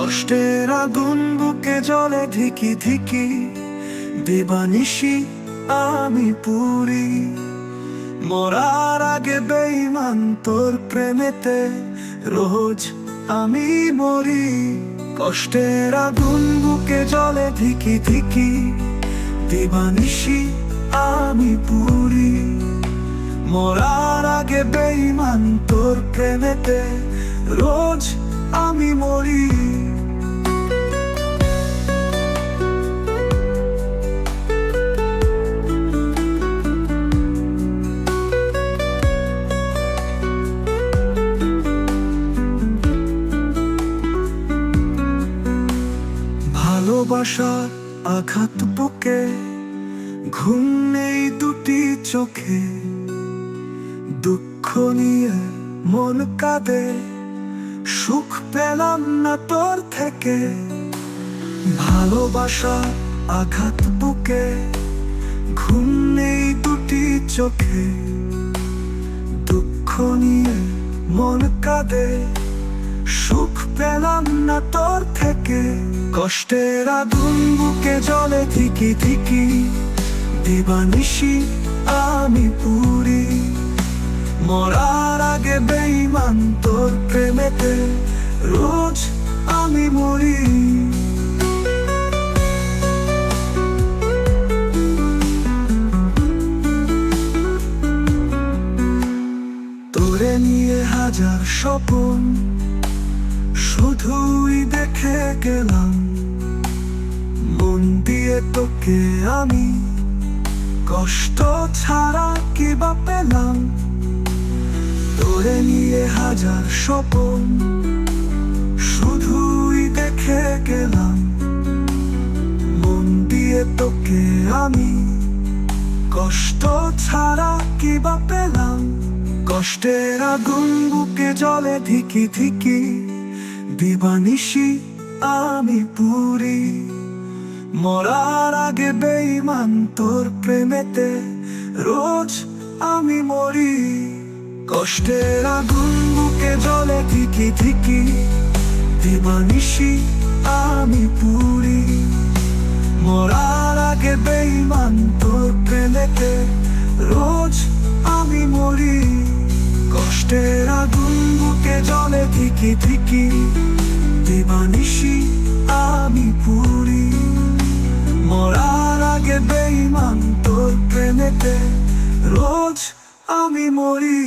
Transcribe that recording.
কষ্টের আগুন বুকে জ্বলে ধিকি ধিকি, দিবানিশি আমি পুরি। মরার আগে বেঈমান তোর প্রেমেতে রোজ আমি মরি। কষ্টের আগুন বুকে জ্বলে ধিকি ধিকি, দিবানিশি আমি পুরি। মরার আগে বেঈমান তোর প্রেমেতে রোজ আমি মরি। ভালোবাসার আঘাত বুকে, ঘুম নেই দুটি চোখে। দুঃখ নিয়ে মন কাঁদে, সুখ পেলাম না তোর থেকে। ভালোবাসার আঘাত বুকে, ঘুম নেই দুটি চোখে। দুঃখ নিয়ে মন কাঁদে, সুখ পেলাম না তোর থেকে। কষ্টের আগুন বুকে জ্বলে ধিকি ধিকি, দিবানিশি আমি পুরি। মরার আগে বেঈমান তোর প্রেমেতে রোজ আমি মরি। তোরে নিয়ে হাজার স্বপ্ন শুধুই দেখে গেলাম। মন দিয়ে তোকে আমি কষ্ট ছাড়া কি বা পেলাম। তোরে নিয়ে হাজার স্বপ্ন শুধুই দেখে গেলাম। মন দিয়ে তোকে আমি কষ্ট ছাড়া কি বা পেলাম। কষ্টের আগুন বুকে জ্বলে ধিকি ধিকি, দিবানিশি আমি পুরি। মরার আগে বেঈমান তোর প্রেমেতে রোজ আমি মরি। কষ্টের আগুন বুকে জ্বলে ধিকি ধিকি, দিবানিশি আমি পুরি। মরার আগে বেঈমান তোর প্রেমেতে রোজ আমি মরি। কষ্টের আগুন বুকে জ্বলে ধিকি ধিকি, দিবানিশি আমি পুরি। মরার আগে বেঈমান তোর প্রেমেতে রোজ আমি মরি।